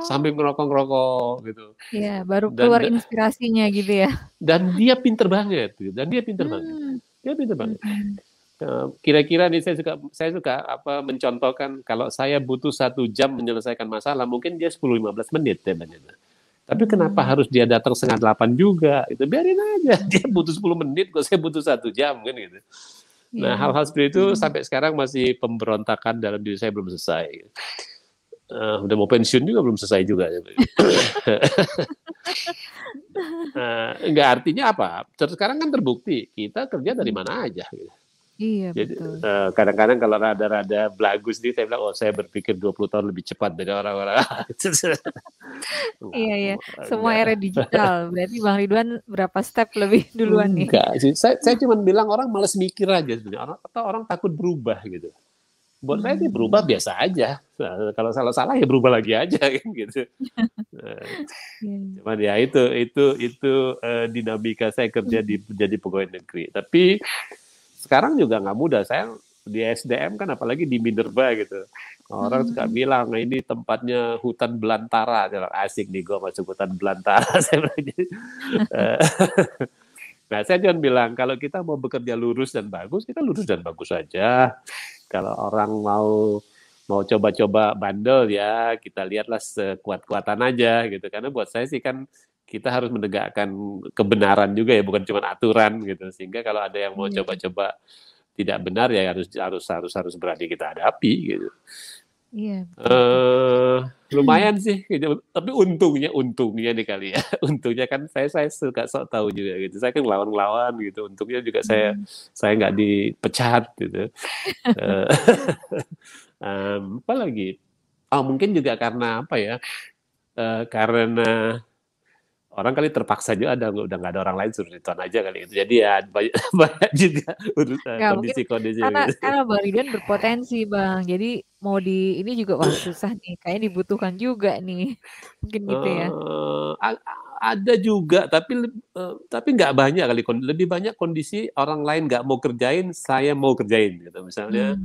sambil Oh, ngerokok-ngerokok gitu. iya, baru keluar Dan inspirasinya gitu ya? dan dia pinter banget, gitu. Dan dia pinter banget. Mmm, Dia pinter banget. mhm, Kira-kira nih saya suka apa mencontohkan, kalau saya butuh 1 jam menyelesaikan masalah, mungkin dia 10-15 menit ya banyak. Tapi kenapa mmm, harus dia datang 7:30 juga? Itu biarin aja, dia butuh 10 menit, kok saya butuh 1 jam kan gitu. Nah, iya. hal-hal seperti itu sampai sekarang masih pemberontakan dalam diri saya, belum selesai. Udah mau pensiun juga belum selesai juga. Enggak, artinya apa? Sekarang kan terbukti kita kerja dari Mhm, mana aja. Gitu. iya Jadi betul. kadang-kadang kalau rada-rada belagus nih, saya bilang, oh saya berpikir 20 tahun lebih cepat dari orang-orang. Iya iya, semua Enggak, era digital, berarti Bang Ridwan berapa step lebih duluan nih? enggak sih. Saya cuma bilang orang malas mikir aja sebenarnya. Atau orang takut berubah gitu. buat saya sih berubah biasa aja. Nah, kalau salah-salah ya berubah lagi aja kan gitu. Cuman ya itu dinamika saya kerja di jadi pegawai negeri. Tapi sekarang juga nggak mudah. Saya di SDM kan apalagi di Minerba gitu. Orang suka bilang, nah ini tempatnya hutan belantara. Asik nih gue masuk hutan belantara. Nah, saya cuma bilang, kalau kita mau bekerja lurus dan bagus, kita lurus dan bagus saja. Kalau orang mau coba-coba bandel ya, kita lihatlah sekuat-kuatan aja gitu. Karena buat saya sih kan kita harus menegakkan kebenaran juga ya, bukan cuma aturan gitu. Sehingga kalau ada yang mau coba-coba tidak benar ya harus berani kita hadapi gitu. Iya. Lumayan sih, gitu. Tapi untungnya nih kali ya, untungnya kan saya suka sok tahu juga gitu. Saya kan lawan gitu. Untungnya juga saya nggak dipecat gitu. Apa lagi? Oh mungkin juga karena apa ya? Karena orang kali terpaksa juga udah nggak ada orang lain suruh Ridwan aja kali itu. Jadi ya banyak juga kondisi-kondisi gitu. Karena Bang Ridwan berpotensi Bang. Jadi mau ini juga wah susah nih. Kayaknya dibutuhkan juga nih. Mungkin gitu ya. Ada juga, tapi nggak banyak kali. Lebih banyak kondisi orang lain nggak mau kerjain, saya mau kerjain gitu. Misalnya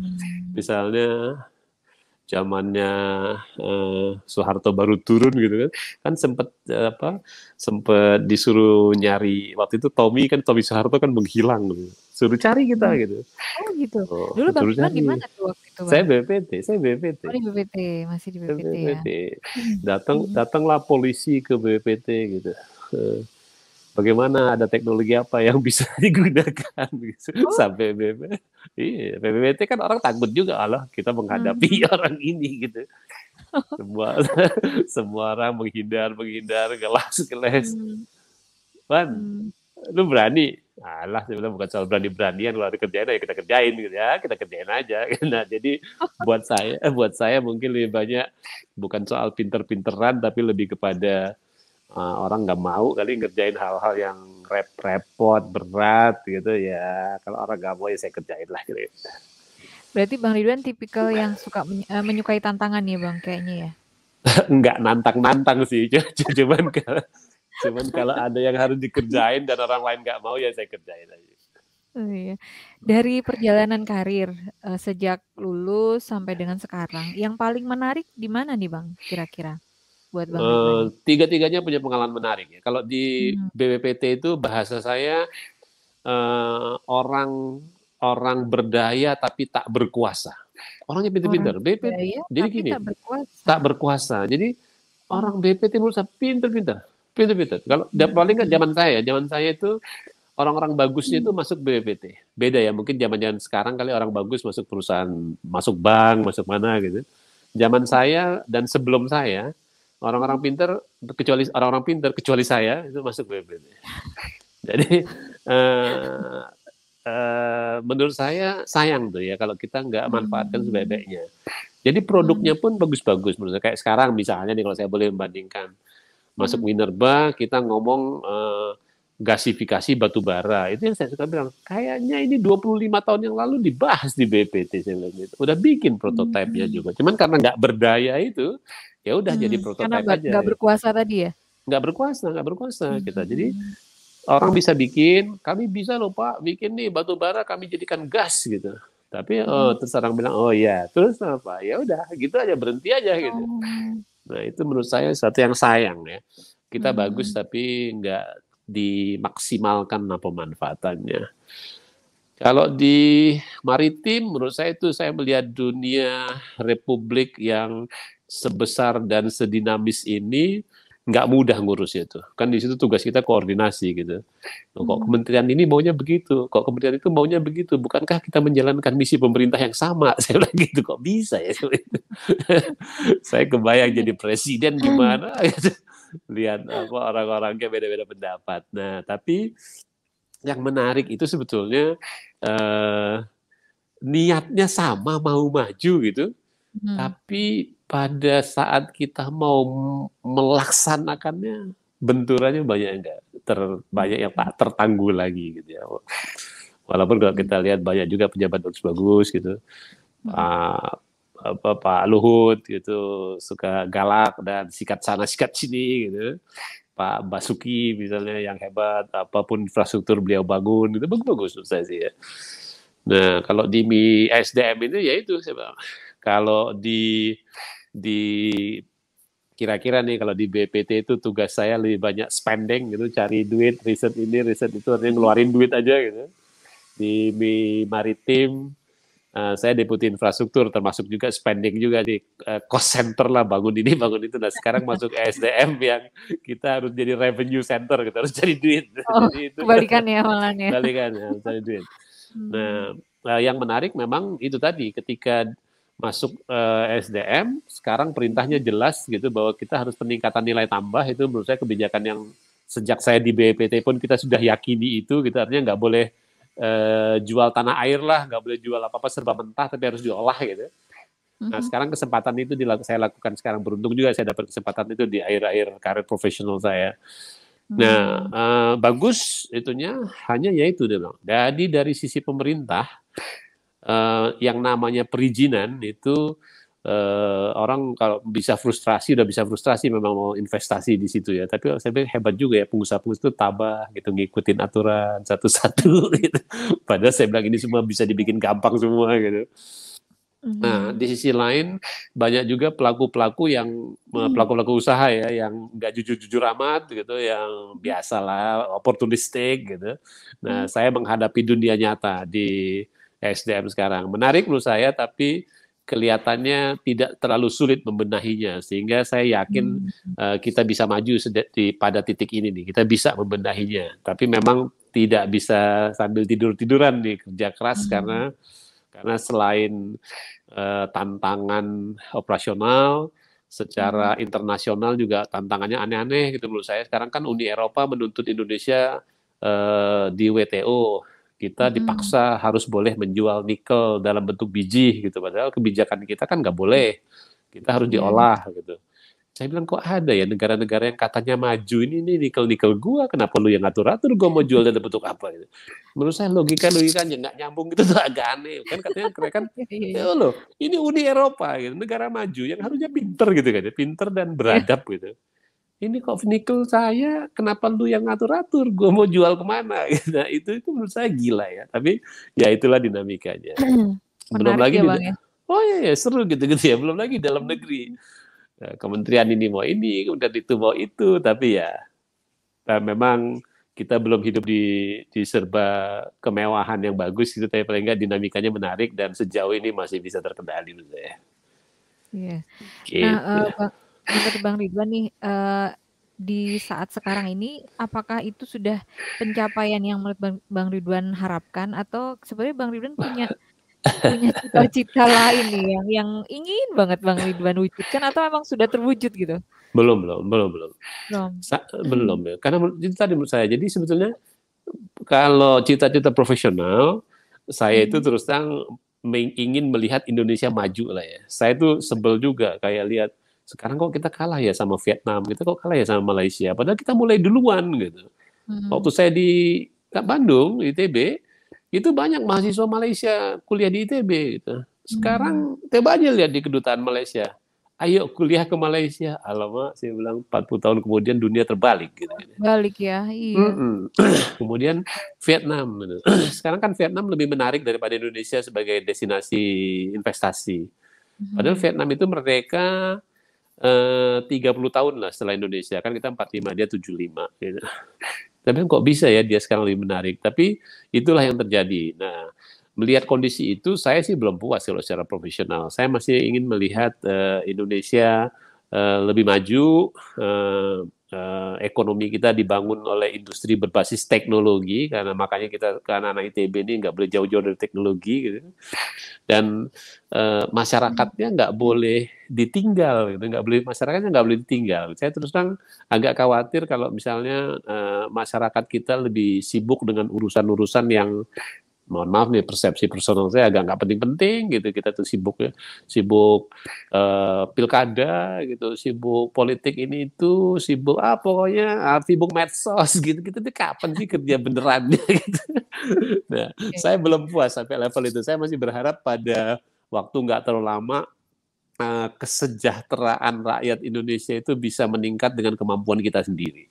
zamannya Soeharto baru turun gitu kan sempat disuruh nyari waktu itu Tommy Soeharto kan menghilang gitu. Suruh cari kita gitu. Oh gitu. Dulu Bang Ridwan di mana tuh waktu itu Bang? Saya BPT. Oh di BPT, masih di BPT ya. Datanglah polisi ke BPT gitu. Bagaimana ada teknologi apa yang bisa digunakan gitu. Sampai BPT kan orang takut juga Allah kita menghadapi orang ini gitu. Semua orang menghindar gelas. Wan, lu berani? Alah, sebenarnya bukan soal berani-beranian, kalau dikerjain ya kita kerjain gitu ya, kita kerjain aja. Nah, jadi buat saya mungkin lebih banyak bukan soal pinter-pinteran, tapi lebih kepada orang nggak mau kali ngerjain hal-hal yang repot, berat gitu ya. Kalau orang nggak mau ya saya kerjain lah gitu. Berarti Bang Ridwan tipikal yang suka menyukai tantangan ya Bang kayaknya ya? Nggak nantang-nantang sih, cuman kalau ada yang harus dikerjain dan orang lain nggak mau ya saya kerjain aja. Oh, iya. Dari perjalanan karir sejak lulus sampai dengan sekarang, yang paling menarik di mana nih Bang kira-kira buat Bang Ridwan? Tiga-tiganya punya pengalaman menarik ya. Kalau di BPPT itu bahasa saya orang berdaya tapi tak berkuasa. Orangnya pintar-pintar. BPT. Jadi gini, tak berkuasa. Jadi orang BPT menurut saya pintar-pintar. Kalau paling nggak zaman saya itu orang-orang bagusnya itu masuk BPT. Beda ya, mungkin zaman-zaman sekarang kali orang bagus masuk perusahaan, masuk bank, masuk mana gitu. Zaman saya dan sebelum saya orang-orang pintar kecuali saya itu masuk BPT. Jadi menurut saya sayang tuh ya kalau kita nggak manfaatkan sebaik-baiknya. Jadi produknya pun bagus-bagus menurut saya. Kayak sekarang misalnya nih kalau saya boleh membandingkan masuk Minerba kita ngomong gasifikasi batu bara. Itu yang saya suka bilang, kayaknya ini 25 tahun yang lalu dibahas di BPT saya bilang gitu. Udah bikin prototipenya juga. Cuman karena nggak berdaya itu, ya udah jadi prototipe aja. Karena nggak berkuasa tadi ya? Nggak berkuasa kita. Jadi orang bisa bikin, kami bisa loh Pak, bikin nih batu bara kami jadikan gas gitu. Tapi terus orang bilang, oh ya, terus apa? Ya udah, gitu aja, berhenti aja gitu. Nah itu menurut saya satu yang sayang ya. Kita bagus tapi nggak dimaksimalkan pemanfaatannya. Kalau di maritim, menurut saya itu saya melihat dunia republik yang sebesar dan sedinamis ini nggak mudah ngurusnya itu. Kan di situ tugas kita koordinasi gitu. Kok kementerian ini maunya begitu, kok kementerian itu maunya begitu. Bukankah kita menjalankan misi pemerintah yang sama? Saya bilang gitu, kok bisa ya? Saya kebayang jadi presiden gimana gitu. Lihat orang-orangnya beda-beda pendapat. Nah, tapi yang menarik itu sebetulnya niatnya sama mau maju gitu, tapi pada saat kita mau melaksanakannya benturannya banyak yang tak tertanggul lagi gitu ya. Walaupun kalau kita lihat banyak juga pejabat bagus-bagus gitu, Pak Luhut gitu suka galak dan sikat sana sikat sini gitu. Pak Basuki misalnya yang hebat, apapun infrastruktur beliau bangun, itu bagus-bagus menurut saya sih ya. Nah, kalau di SDM itu ya itu saya bilang. Kalau di kira-kira nih kalau di BPT itu tugas saya lebih banyak spending gitu, cari duit, riset ini, riset itu, artinya ngeluarin duit aja gitu. Di maritim saya deputi infrastruktur, termasuk juga spending juga di cost center lah, bangun ini bangun itu. Nah sekarang masuk SDM yang kita harus jadi revenue center, kita harus cari duit. Oh, Jadi itu kebalikan ya malah ya. kebalikan ya, harus cari duit. Nah yang menarik memang itu tadi ketika masuk SDM sekarang perintahnya jelas gitu bahwa kita harus peningkatan nilai tambah. Itu menurut saya kebijakan yang sejak saya di BPT pun kita sudah yakini itu, gitu. Artinya nggak boleh jual tanah air lah, nggak boleh jual apa-apa serba mentah, tapi harus diolah gitu. Nah sekarang kesempatan itu saya lakukan sekarang, beruntung juga saya dapat kesempatan itu di akhir-akhir karir profesional saya. Nah bagus itunya, hanya yaitu dia bilang. Jadi dari sisi pemerintah yang namanya perizinan itu orang kalau bisa frustrasi, udah bisa frustrasi memang mau investasi di situ ya. Tapi saya pikir hebat juga ya pengusaha-pengusaha itu tabah gitu, ngikutin aturan satu-satu gitu. Padahal saya bilang ini semua bisa dibikin gampang semua gitu. Nah di sisi lain banyak juga pelaku-pelaku pelaku-pelaku usaha ya yang nggak jujur-jujur amat gitu, yang biasalah oportunistik gitu. Nah saya menghadapi dunia nyata di SDM sekarang menarik menurut saya, tapi kelihatannya tidak terlalu sulit membenahinya, sehingga saya yakin kita bisa maju pada titik ini nih, kita bisa membenahinya, tapi memang tidak bisa sambil tidur-tiduran nih, kerja keras karena selain tantangan operasional secara internasional juga tantangannya aneh-aneh gitu menurut saya. Sekarang kan Uni Eropa menuntut Indonesia di WTO kita dipaksa harus boleh menjual nikel dalam bentuk biji gitu, padahal kebijakan kita kan nggak boleh, kita harus diolah gitu. Saya bilang kok ada ya negara-negara yang katanya maju ini nikel gua, kenapa lu yang ngatur-atur gua mau jual dalam bentuk apa gitu. Menurut saya logikanya nggak nyambung gitu, tuh agak aneh kan. Katanya mereka kan ya loh ini Uni Eropa gitu, negara maju yang harusnya pinter gitu kan, pinter dan beradab gitu. Ini kok nikel saya, kenapa lu yang ngatur-atur? Gue mau jual kemana? Nah, itu menurut saya gila ya. Tapi ya itulah dinamikanya. Belum lagi ya, Bang, ya? oh ya seru gitu-gitu ya. Belum lagi dalam negeri. Nah, kementerian ini mau ini, kemudian itu mau itu. Tapi ya memang kita belum hidup di serba kemewahan yang bagus gitu. Tapi paling nggak dinamikanya menarik dan sejauh ini masih bisa terkendali menurut saya. Iya. Gitu. Nah, menurut Bang Ridwan nih, di saat sekarang ini, apakah itu sudah pencapaian yang menurut Bang Ridwan harapkan, atau sebenarnya Bang Ridwan punya cita-cita lain nih yang ingin banget Bang Ridwan wujudkan, atau memang sudah terwujud gitu? Belum. Belum. Belum ya. Karena itu tadi menurut saya. Jadi sebetulnya kalau cita-cita profesional, saya itu terus terang ingin melihat Indonesia maju lah ya. Saya tuh sebel juga kayak lihat sekarang kok kita kalah ya sama Vietnam, kita kok kalah ya sama Malaysia, padahal kita mulai duluan gitu. Waktu saya di Bandung, ITB, itu banyak mahasiswa Malaysia kuliah di ITB gitu. Sekarang coba aja lihat di kedutaan Malaysia. Ayo kuliah ke Malaysia. Alamak, saya bilang 40 tahun kemudian dunia terbalik gitu. Balik ya, iya. Kemudian Vietnam. Sekarang kan Vietnam lebih menarik daripada Indonesia sebagai destinasi investasi. Padahal Vietnam itu merdeka 30 tahun lah setelah Indonesia. Kan kita 45, dia 75. Gitu. Tapi kok bisa ya dia sekarang lebih menarik. Tapi itulah yang terjadi. Nah, melihat kondisi itu, saya sih belum puas kalau secara profesional. Saya masih ingin melihat Indonesia lebih maju, ekonomi kita dibangun oleh industri berbasis teknologi, karena makanya kita kan anak ITB ini nggak boleh jauh-jauh dari teknologi gitu. Dan masyarakatnya nggak boleh ditinggal gitu, masyarakatnya nggak boleh ditinggal. Saya terus terang agak khawatir kalau misalnya masyarakat kita lebih sibuk dengan urusan-urusan yang, mohon maaf nih, persepsi personal saya agak nggak penting-penting gitu. Kita tuh sibuk pilkada gitu, sibuk politik ini itu, sibuk pokoknya sibuk medsos gitu. Kita tuh kapan sih kerja beneran gitu. Nah, saya belum puas sampai level itu. Saya masih berharap pada waktu nggak terlalu lama kesejahteraan rakyat Indonesia itu bisa meningkat dengan kemampuan kita sendiri.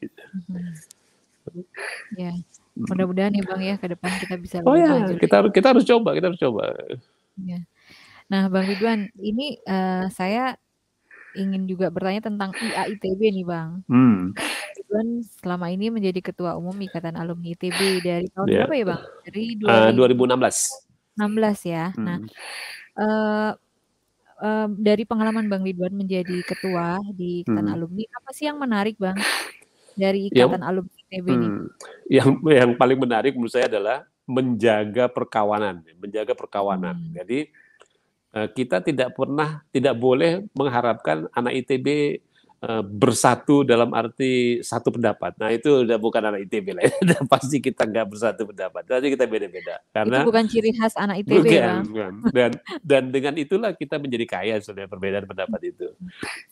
Ya, mudah-mudahan ya Bang ya ke depan kita bisa Oh lebih ya, maju kita lagi. harus coba, kita harus coba. Ya. Nah, Bang Ridwan, ini saya ingin juga bertanya tentang IAITB nih Bang. Bang Ridwan selama ini menjadi Ketua Umum Ikatan Alumni ITB dari tahun Ya. berapa ya Bang? Dari 2016. 2016 ya. Nah, eh, dari pengalaman Bang Ridwan menjadi ketua di Ikatan Alumni, apa sih yang menarik Bang dari Ikatan Yang Alumni ITB nih? yang paling menarik menurut saya adalah menjaga perkawanan, Jadi kita tidak boleh mengharapkan anak ITB bersatu dalam arti satu pendapat. Nah itu udah bukan anak ITB lah. Pasti kita nggak bersatu pendapat. Nanti kita beda-beda. Itu Karena bukan ciri khas anak ITB ya bukan, Bang? bukan. Dan dengan itulah kita menjadi kaya sebenarnya perbedaan pendapat itu.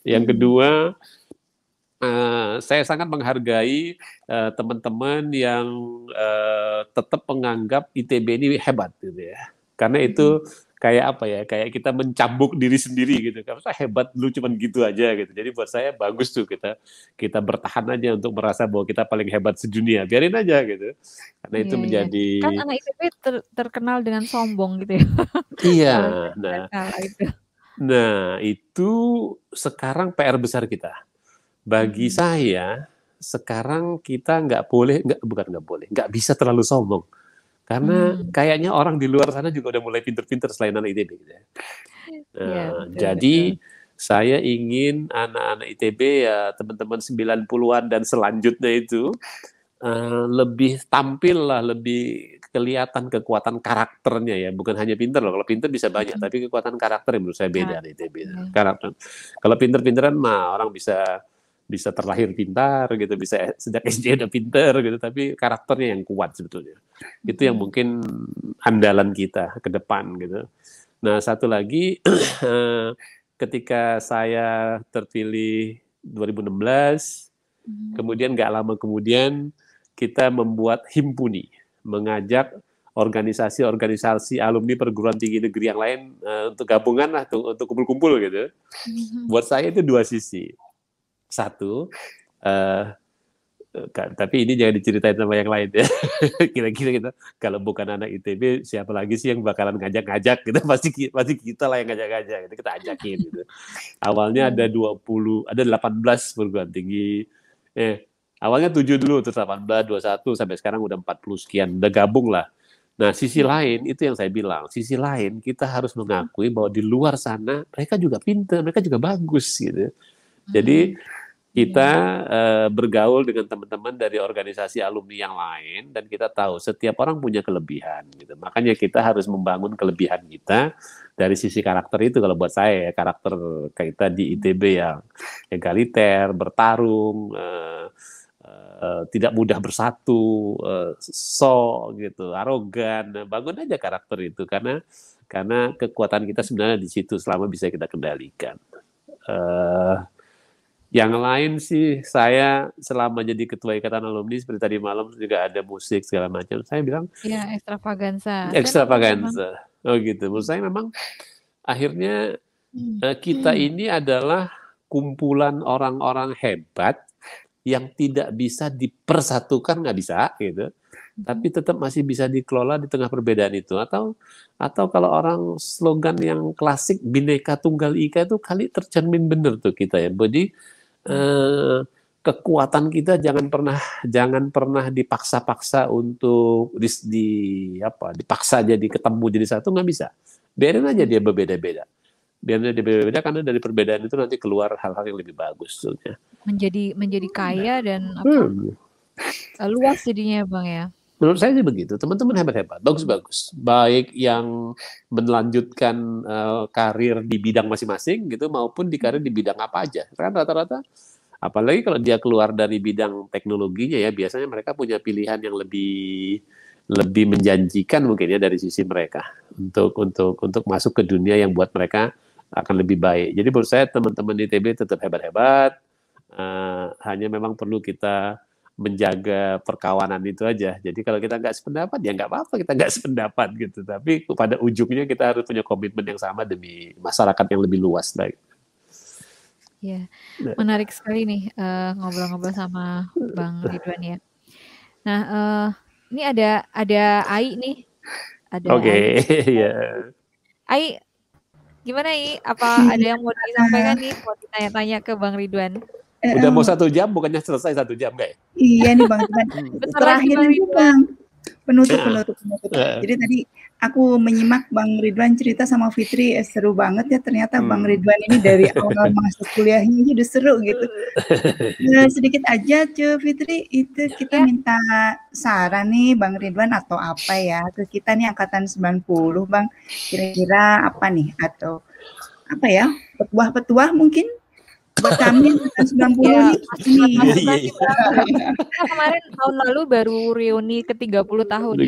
Yang kedua, saya sangat menghargai teman-teman yang tetap menganggap ITB ini hebat gitu ya. Karena itu kayak apa ya? Kayak kita mencambuk diri sendiri gitu. Karena hebat lu cuman gitu aja gitu. Jadi buat saya bagus tuh kita bertahan aja untuk merasa bahwa kita paling hebat sedunia. Biarin aja gitu. Karena itu Iya, iya. menjadi Kan anak ITB terkenal dengan sombong gitu ya. iya. Kalau saya tidak salah itu. Nah, itu sekarang PR besar kita. Bagi saya sekarang kita nggak bisa terlalu sombong karena kayaknya orang di luar sana juga udah mulai pinter-pinter selain anak ITB gitu ya. Iya, betul, Jadi betul. saya ingin anak-anak ITB ya teman-teman 90-an dan selanjutnya itu lebih tampil lah, lebih kelihatan kekuatan karakternya ya, bukan hanya pinter loh. Kalau pinter bisa banyak, tapi kekuatan karakter yang menurut saya beda di ITB. Karakter. Kalau pinter-pinteran mah orang bisa terlahir pintar gitu, bisa sejak SD udah pinter gitu, tapi karakternya yang kuat sebetulnya. Itu yang mungkin andalan kita ke depan gitu. Nah, satu lagi ketika saya terpilih 2016, kemudian nggak lama kemudian kita membuat Himpuni, mengajak organisasi-organisasi alumni perguruan tinggi negeri yang lain untuk gabungan lah, untuk kumpul-kumpul gitu. Buat saya itu dua sisi. Satu, tapi ini jangan diceritain sama yang lain ya. Kira-kira kita kalau bukan anak ITB siapa lagi sih yang bakalan ngajak-ngajak gitu, pasti kita lah yang ngajak-ngajak gitu, kita ajakin gitu. Awalnya ada 18 perguruan tinggi. Awalnya 7 dulu, terus 18, 21 sampai sekarang udah 40 sekian, udah gabung lah. Nah, sisi lain itu yang saya bilang, sisi lain kita harus mengakui bahwa di luar sana mereka juga pintar, mereka juga bagus gitu. Jadi kita bergaul dengan teman-teman dari organisasi alumni yang lain dan kita tahu setiap orang punya kelebihan gitu. Makanya kita harus membangun kelebihan kita dari sisi karakter itu. Kalau buat saya karakter kita di ITB yang egaliter, bertarung, tidak mudah bersatu, gitu, arogan. Bangun aja karakter itu karena kekuatan kita sebenarnya di situ selama bisa kita kendalikan. Yang lain sih, saya selama jadi ketua ikatan alumni seperti tadi malam juga ada musik segala macam. Saya bilang ya ekstravaganza. ekstravaganza. Oh gitu. Menurut saya memang akhirnya kita ini adalah kumpulan orang-orang hebat yang tidak bisa dipersatukan, nggak bisa gitu. Tapi tetap masih bisa dikelola di tengah perbedaan itu. Atau kalau orang slogan yang klasik Bhinneka Tunggal Ika itu kali tercermin benar tuh kita ya. Jadi kekuatan kita jangan pernah dipaksa-paksa untuk dipaksa jadi ketemu jadi satu, nggak bisa. Biarin aja dia berbeda-beda. Biarin dia berbeda karena dari perbedaan itu nanti keluar hal-hal yang lebih bagus. Menjadi kaya dan luas jadinya Bang ya. Menurut saya sih begitu. Teman-teman hebat-hebat, bagus-bagus. Baik yang melanjutkan karir di bidang masing-masing gitu, maupun di karir di bidang apa aja. Kan rata-rata, apalagi kalau dia keluar dari bidang teknologinya ya, biasanya mereka punya pilihan yang lebih menjanjikan mungkin ya dari sisi mereka untuk masuk ke dunia yang buat mereka akan lebih baik. Jadi menurut saya teman-teman di ITB tetap hebat-hebat. Hanya memang perlu kita menjaga perkawanan itu aja. Jadi kalau kita nggak sependapat, ya nggak apa-apa kita nggak sependapat gitu. Tapi pada ujungnya kita harus punya komitmen yang sama demi masyarakat yang lebih luas. Ya, menarik sekali nih ngobrol-ngobrol sama Bang Ridwan ya. Nah, ini ada Ai nih, ada Oke, ya. Ai, gimana Ai? Apa ada yang mau disampaikan nih? Mau ditanya-tanya ke Bang Ridwan? Udah mau 1 jam, bukannya selesai 1 jam kayak? Iya nih Bang Ridwan. Terakhir nih Bang. Penutup. Jadi tadi aku menyimak Bang Ridwan cerita sama Fitri, seru banget ya ternyata Bang Ridwan ini dari awal masuk kuliahnya aja udah seru gitu. Sedikit aja Ce Fitri, itu kita minta saran nih Bang Ridwan atau apa ya ke kita nih angkatan 90 Bang, kira-kira apa nih atau apa ya, petuah-petuah mungkin buat kami angkatan 90 nih. Kita kemarin tahun lalu baru reuni ke 30 tahun. 30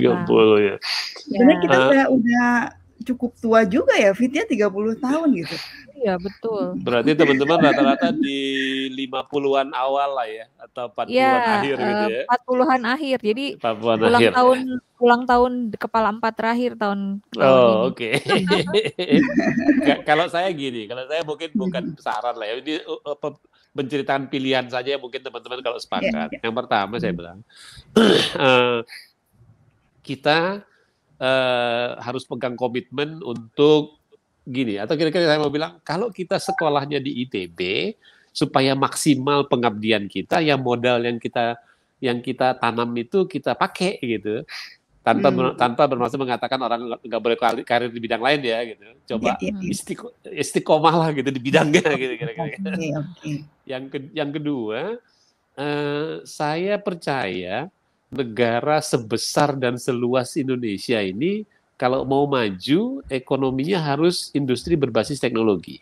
ya. Sebenarnya kita udah cukup tua juga ya, Fit ya 30 tahun gitu. Iya, betul. Berarti teman-teman rata-rata di 50-an awal lah ya, atau 40-an akhir gitu ya. 40-an akhir. Jadi ulang tahun kepala 4 terakhir tahun ini. Oke. Kalau saya gini, kalau saya mungkin bukan saran lah ya. Ini menceritakan pilihan saja mungkin teman-teman kalau sepakat. Yang pertama saya bilang, kita harus pegang komitmen untuk gini, atau kira-kira saya mau bilang, kalau kita sekolahnya di ITB, supaya maksimal pengabdian kita, yang modal yang kita tanam itu kita pakai gitu, tanpa bermaksud mengatakan orang nggak boleh karir di bidang lain ya gitu. Coba istiqomah lah gitu di bidangnya gitu kira-kira. Yang kedua, saya percaya negara sebesar dan seluas Indonesia ini kalau mau maju, ekonominya harus industri berbasis teknologi.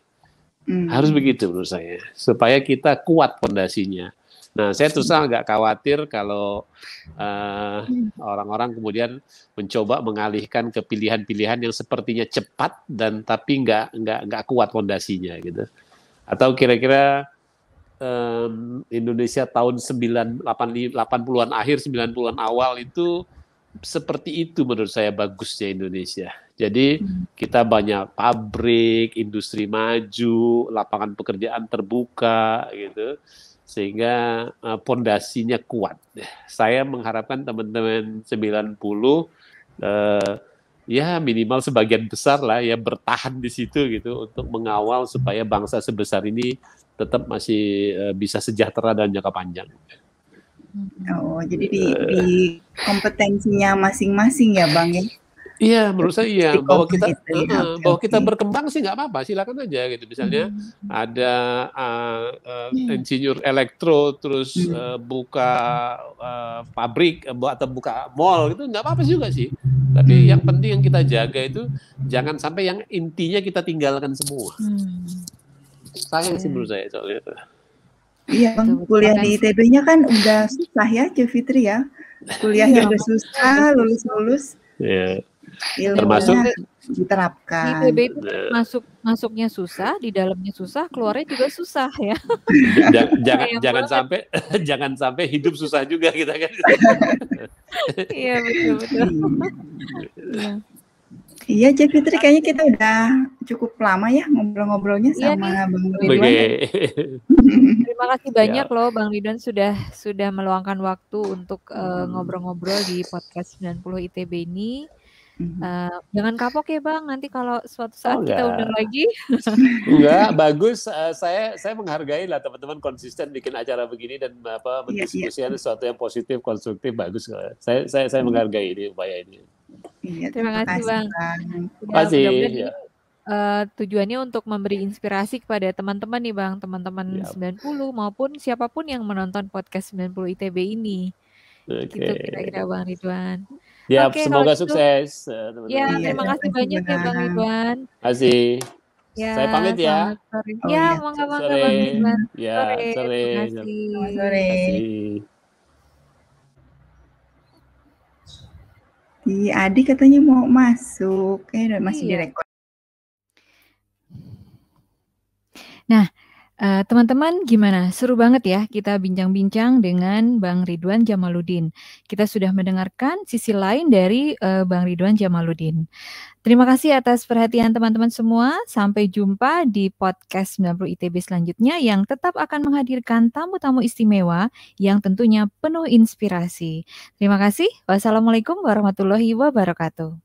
Harus begitu menurut saya, supaya kita kuat fondasinya. Nah, saya terus agak khawatir kalau orang-orang kemudian mencoba mengalihkan ke pilihan-pilihan yang sepertinya cepat dan tapi nggak kuat fondasinya gitu. Atau kira-kira Indonesia tahun 80-an akhir, 90-an awal itu seperti itu menurut saya bagusnya Indonesia. Jadi kita banyak pabrik, industri maju, lapangan pekerjaan terbuka gitu, sehingga pondasinya kuat. Saya mengharapkan teman-teman 90 ya minimal sebagian besar lah ya bertahan di situ gitu untuk mengawal supaya bangsa sebesar ini tetap masih bisa sejahtera dan jangka panjang. Oh, jadi di kompetensinya masing-masing ya, Bang ya? Iya, menurut saya iya. Bahwa kita berkembang sih nggak apa-apa, silakan aja gitu. Misalnya ada insinyur elektro, terus buka pabrik atau buka mall gitu, nggak apa-apa juga sih. Tapi yang penting yang kita jaga itu jangan sampai yang intinya kita tinggalkan semua. Sayang sih menurut saya soalnya itu. Iya, Bang. Kuliah di ITB-nya kan udah susah ya, Ce Fitri ya. Kuliahnya udah susah, lulus-lulus. Iya. Termasuk diterapkan. Di ITB itu masuknya susah, di dalamnya susah, keluarnya juga susah ya. Jangan sampai hidup susah juga kita kan. Iya, betul. Iya, Ce Fitri, kayaknya kita udah cukup lama ya ngobrol-ngobrolnya sama Bang Ridwan. Terima kasih banyak loh Bang Ridwan sudah meluangkan waktu untuk ngobrol-ngobrol di podcast 90 ITB ini. Jangan kapok ya Bang, nanti kalau suatu saat kita undang lagi. Enggak, bagus. Saya menghargai lah teman-teman konsisten bikin acara begini dan mendiskusikan sesuatu yang positif, konstruktif, bagus. Saya menghargai ini upaya ini. Iya, terima kasih Bang. Terima kasih. Tujuannya untuk memberi inspirasi kepada teman-teman nih Bang, teman-teman 90 maupun siapapun yang menonton podcast 90 ITB ini. Gitu kira-kira Bang Ridwan. Ya, semoga sukses. Ya, terima kasih banyak ya Bang Ridwan. Terima kasih. Ya, saya pamit ya. Ya, monggo Bang Ridwan. Ya, sore. Terima kasih. Di Adi katanya mau masuk, masih direkod. Nah, Teman-teman gimana? Seru banget ya kita bincang-bincang dengan Bang Ridwan Djamaluddin. Kita sudah mendengarkan sisi lain dari Bang Ridwan Djamaluddin. Terima kasih atas perhatian teman-teman semua. Sampai jumpa di podcast 90 ITB selanjutnya yang tetap akan menghadirkan tamu-tamu istimewa yang tentunya penuh inspirasi. Terima kasih. Wassalamualaikum warahmatullahi wabarakatuh.